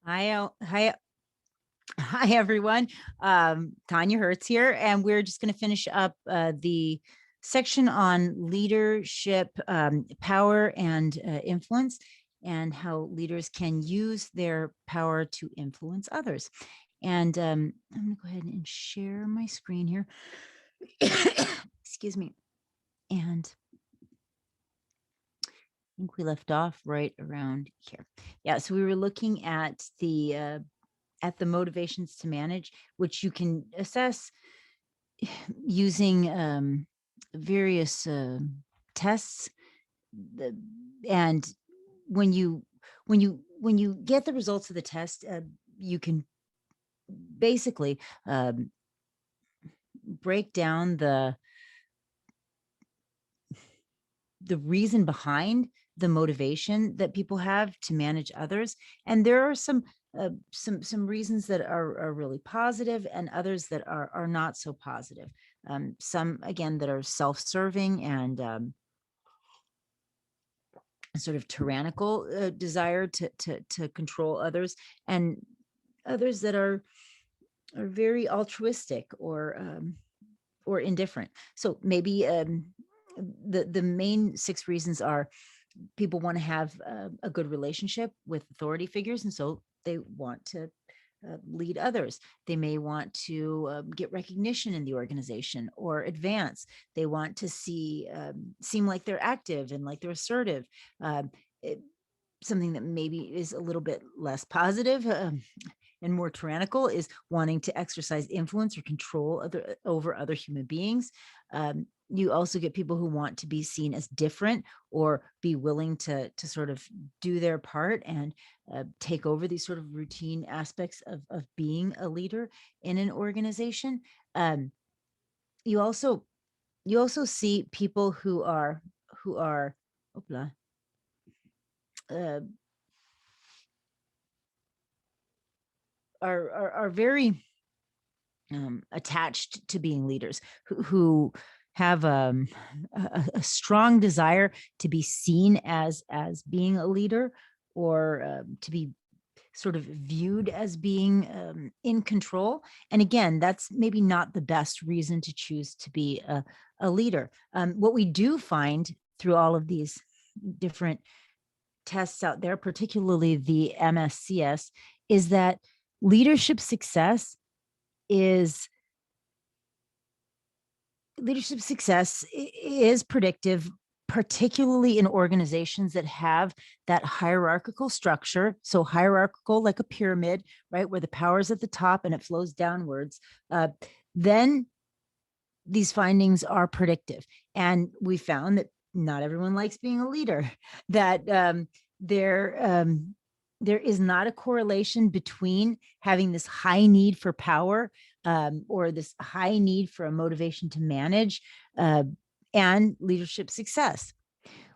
Hi, hi everyone. Tanya Hertz here, and we're just going to finish up the section on leadership, power, and influence, and how leaders can use their power to influence others. And I'm going to go ahead and share my screen here. Excuse me. And I think we left off right around here. Yeah, so we were looking at the motivations to manage, which you can assess using various tests. And when you get the results of the test, you can basically break down the reason behind the motivation that people have to manage others. And there are some reasons that are really positive, and others that are not so positive. Some, again, that are self-serving and sort of tyrannical desire to control others, and others that are very altruistic or indifferent. So maybe the main 6 reasons are: people want to have a good relationship with authority figures, and so they want to lead others. They may want to get recognition in the organization or advance. They want to seem like they're active and like they're assertive. Something that maybe is a little bit less positive and more tyrannical is wanting to exercise influence or control over other human beings. You also get people who want to be seen as different, or be willing to sort of do their part and take over these sort of routine aspects of being a leader in an organization. You also see people who are opla, uh, are very attached to being leaders, who have a strong desire to be seen as being a leader, or to be sort of viewed as being in control. And again, that's maybe not the best reason to choose to be a leader. What we do find through all of these different tests out there, particularly the MSCS, is that leadership success is predictive, particularly in organizations that have that hierarchical structure. So hierarchical, like a pyramid, right, where the power is at the top and it flows downwards. Then these findings are predictive. And we found that not everyone likes being a leader, that there is not a correlation between having this high need for power, or this high need for a motivation to manage, and leadership success.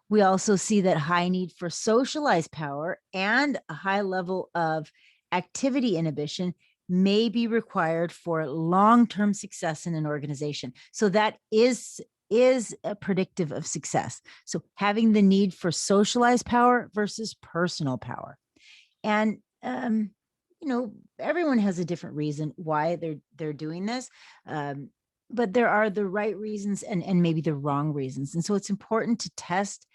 We also see that high need for socialized power and a high level of activity inhibition may be required for long-term success in an organization. So that is a predictive of success. So having the need for socialized power versus personal power. And everyone has a different reason why they're doing this, but there are the right reasons and maybe the wrong reasons. And so it's important to test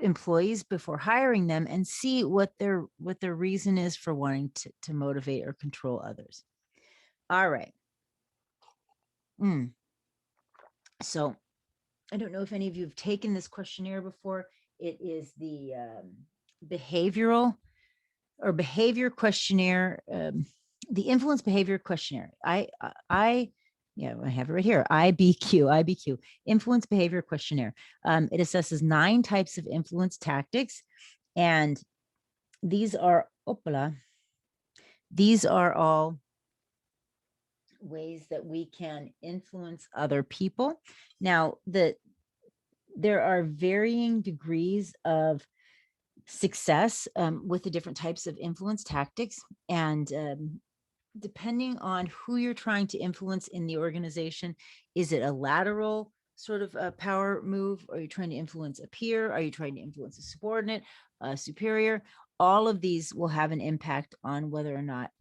employees before hiring them and see what their reason is for wanting to motivate or control others. All right. So I don't know if any of you have taken this questionnaire before. It is the behavioral or behavior questionnaire, the influence behavior questionnaire. I have it right here. IBQ, influence behavior questionnaire. It assesses 9 types of influence tactics, and these are all ways that we can influence other people. Now, there are varying degrees of success with the different types of influence tactics, and depending on who you're trying to influence in the organization, is it a lateral sort of a power move? Are you trying to influence a peer? Are you trying to influence a subordinate? superior. All of these will have an impact on whether or not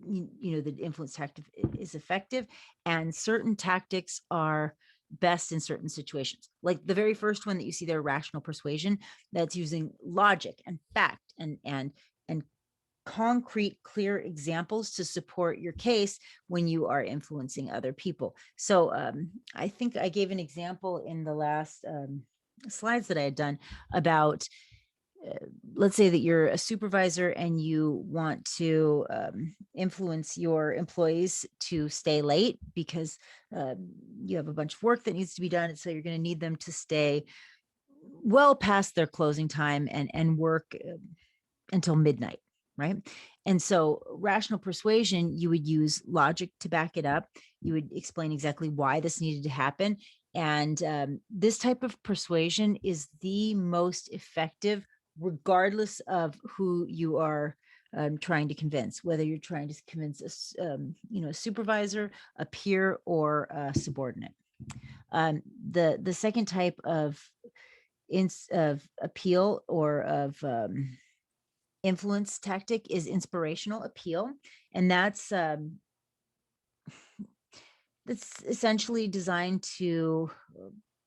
the influence tactic is effective, and certain tactics are best in certain situations. Like the very first one that you see there, rational persuasion, that's using logic and fact and concrete, clear examples to support your case when you are influencing other people. So I think I gave an example in the last slides that I had done about let's say that you're a supervisor and you want to influence your employees to stay late because you have a bunch of work that needs to be done. And so you're going to need them to stay well past their closing time and work until midnight, right? And so rational persuasion, you would use logic to back it up. You would explain exactly why this needed to happen. And this type of persuasion is the most effective regardless of who you are trying to convince, whether you're trying to convince a supervisor, a peer, or a subordinate. The second type of appeal or of influence tactic is inspirational appeal, and that's essentially designed to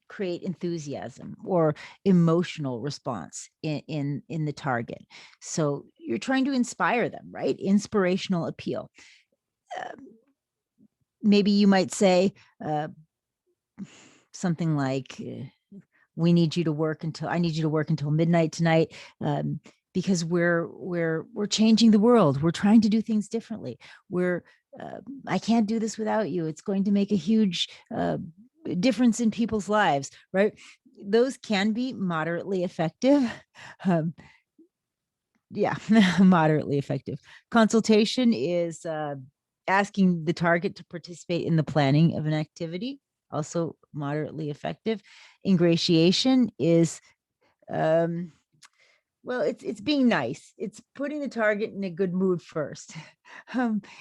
create enthusiasm or emotional response in the target. So you're trying to inspire them, right? Inspirational appeal. Maybe you might say something like, I need you to work until midnight tonight, because we're changing the world. We're trying to do things differently. I can't do this without you. It's going to make a huge difference in people's lives, right? Those can be moderately effective. Moderately effective. Consultation is asking the target to participate in the planning of an activity, also moderately effective. Ingratiation is it's being nice. It's putting the target in a good mood first.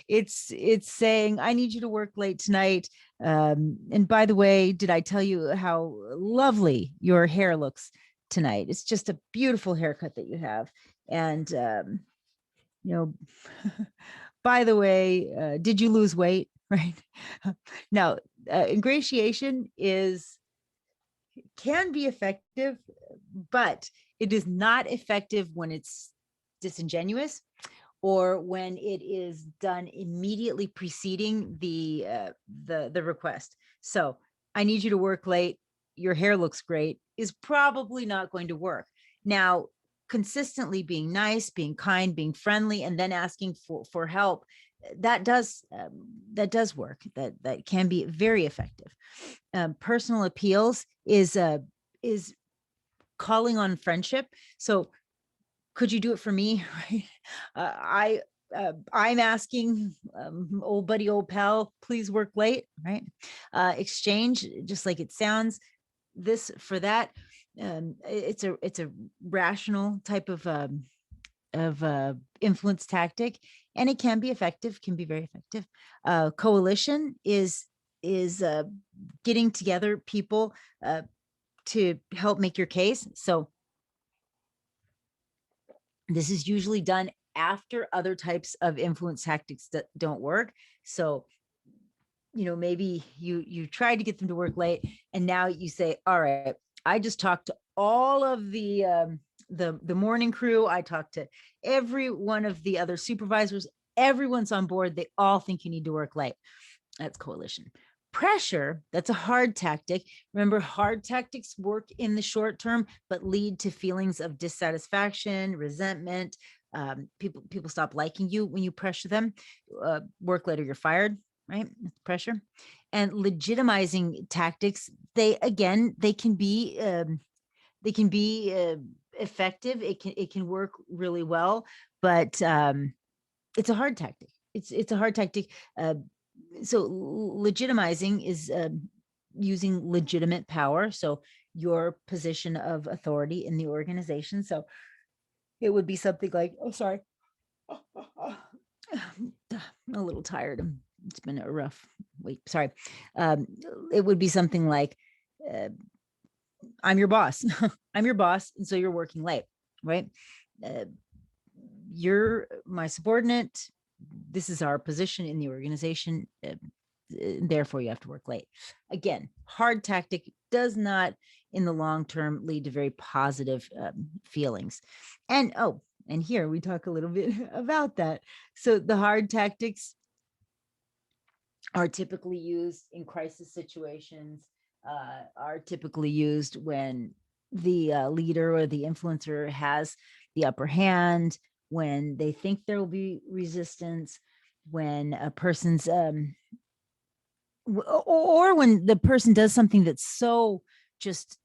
It's saying, I need you to work late tonight. And by the way, did I tell you how lovely your hair looks tonight? It's just a beautiful haircut that you have. And, by the way, did you lose weight? Right. Now, ingratiation can be effective, but it is not effective when it's disingenuous or when it is done immediately preceding the request. So I need you to work late. Your hair looks great is probably not going to work. Now, consistently being nice, being kind, being friendly, and then asking for help, that does work. That can be very effective. Personal appeals is calling on friendship. So could you do it for me? Right. I'm asking old buddy, old pal, please work late, right? Exchange, just like it sounds, this for that. It's a rational type of influence tactic, and it can be effective, can be very effective. Coalition is getting together people to help make your case. So this is usually done after other types of influence tactics that don't work. So, maybe you tried to get them to work late, and now you say, all right, I just talked to all of the morning crew. I talked to every one of the other supervisors. Everyone's on board. They all think you need to work late. That's coalition. Pressure, that's a hard tactic. Remember, hard tactics work in the short term, but lead to feelings of dissatisfaction, resentment. People stop liking you when you pressure them. Work later, you're fired, right? Pressure. And legitimizing tactics, they can be effective. It can work really well, but it's a hard tactic. It's a hard tactic. So legitimizing is using legitimate power. So your position of authority in the organization. So it would be something like, oh, sorry. I'm a little tired. It's been a rough week. Sorry. It would be something like, I'm your boss. I'm your boss. And so you're working late. right? You're my subordinate. This is our position in the organization. Therefore, you have to work late. Again, hard tactic does not, in the long term, lead to very positive feelings. And and here we talk a little bit about that. So the hard tactics are typically used in crisis situations, are typically used when the leader or the influencer has the upper hand, when they think there will be resistance, when a person's or when the person does something that's so just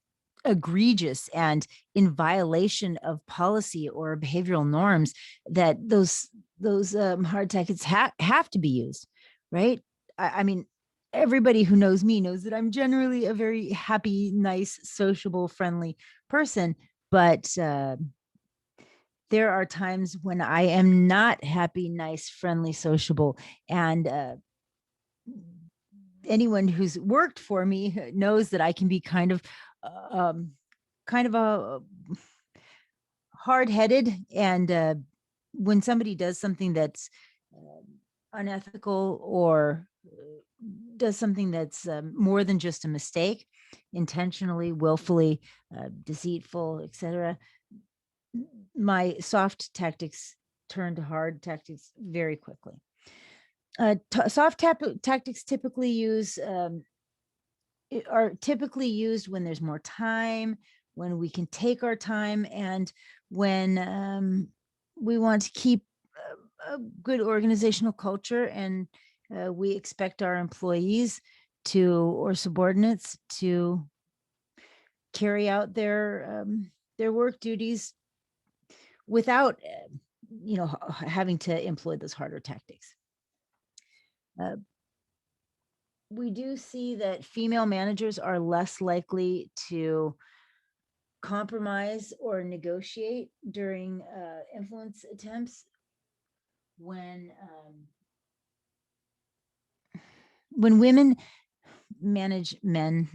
egregious and in violation of policy or behavioral norms that those hard tactics have to be used, right? I mean, everybody who knows me knows that I'm generally a very happy, nice, sociable, friendly person, but there are times when I am not happy, nice, friendly, sociable, and anyone who's worked for me knows that I can be kind of a hard-headed, and when somebody does something that's unethical or does something that's more than just a mistake, intentionally, willfully, deceitful, etc., my soft tactics turn to hard tactics very quickly. Tactics typically are typically used when there's more time, when we can take our time, and when we want to keep a good organizational culture, and we expect our employees or subordinates to carry out their work duties without having to employ those harder tactics. We do see that female managers are less likely to compromise or negotiate during influence attempts when women manage men.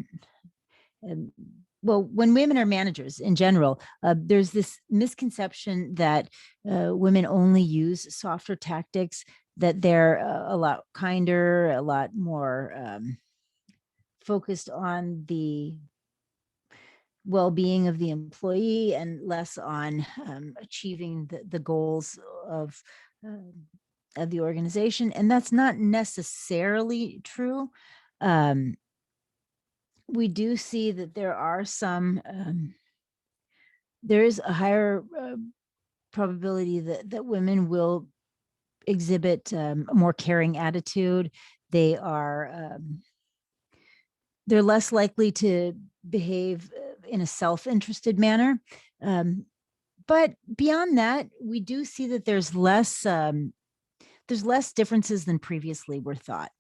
Well, when women are managers in general, there's this misconception that women only use softer tactics, that they're a lot kinder, a lot more focused on the well-being of the employee and less on achieving the goals of the organization. And that's not necessarily true. We do see that there are there is a higher probability that women will exhibit a more caring attitude. They're less likely to behave in a self-interested manner. But beyond that, we do see that there's less differences than previously were thought.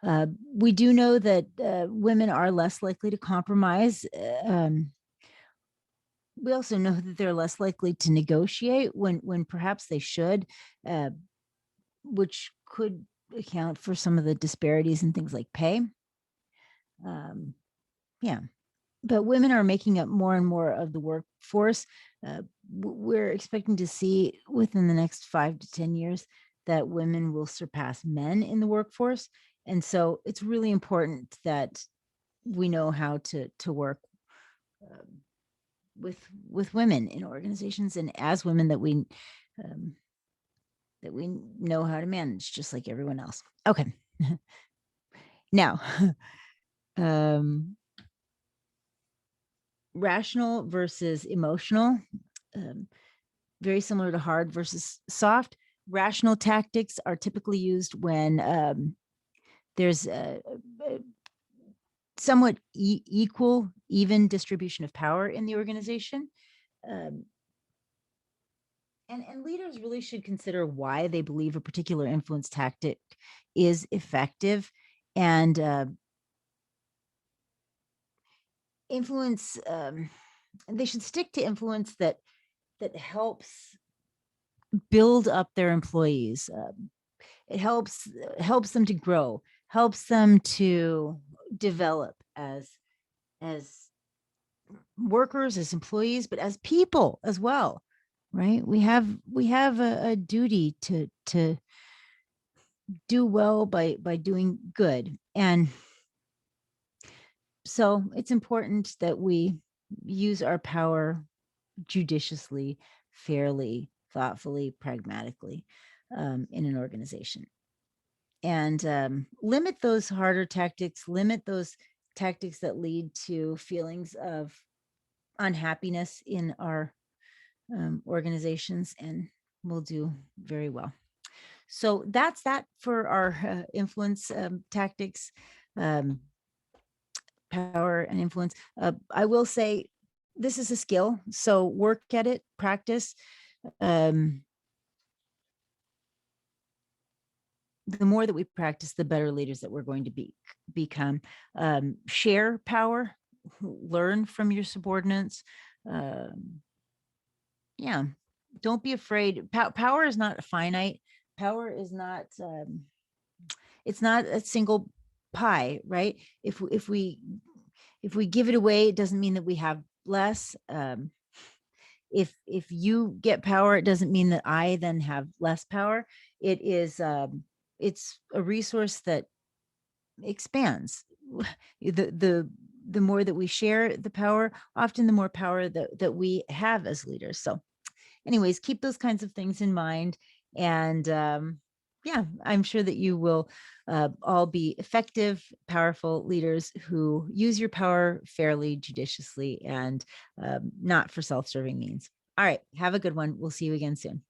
We do know that women are less likely to compromise. We also know that they're less likely to negotiate when perhaps they should, which could account for some of the disparities in things like pay. Yeah. But women are making up more and more of the workforce. We're expecting to see within the next 5 to 10 years that women will surpass men in the workforce. And so it's really important that we know how to work with women in organizations, and as women that we know how to manage just like everyone else. Okay. Now, rational versus emotional, very similar to hard versus soft. Rational tactics are typically used when there's a somewhat equal, even distribution of power in the organization. And leaders really should consider why they believe a particular influence tactic is effective, and influence. They should stick to influence that helps build up their employees. It helps them to grow, helps them to develop as workers, as employees, but as people as well, right? We have a duty to do well by doing good. And so it's important that we use our power judiciously, fairly, thoughtfully, pragmatically, in an organization. And limit those harder tactics, limit those tactics that lead to feelings of unhappiness in our organizations, and we'll do very well. So that's that for our influence tactics, um, power and influence. I will say this is a skill, so work at it, practice. Um, the more that we practice, the better leaders that we're going to become. Share power, learn from your subordinates. Yeah, don't be afraid. Power is not finite. Power is not. It's not a single pie, right? If we give it away, it doesn't mean that we have less. If you get power, it doesn't mean that I then have less power. It is it's a resource that expands. The more that we share the power, often the more power that we have as leaders. So anyways, keep those kinds of things in mind. And yeah, I'm sure that you will all be effective, powerful leaders who use your power fairly, judiciously, and not for self-serving means. All right, have a good one. We'll see you again soon.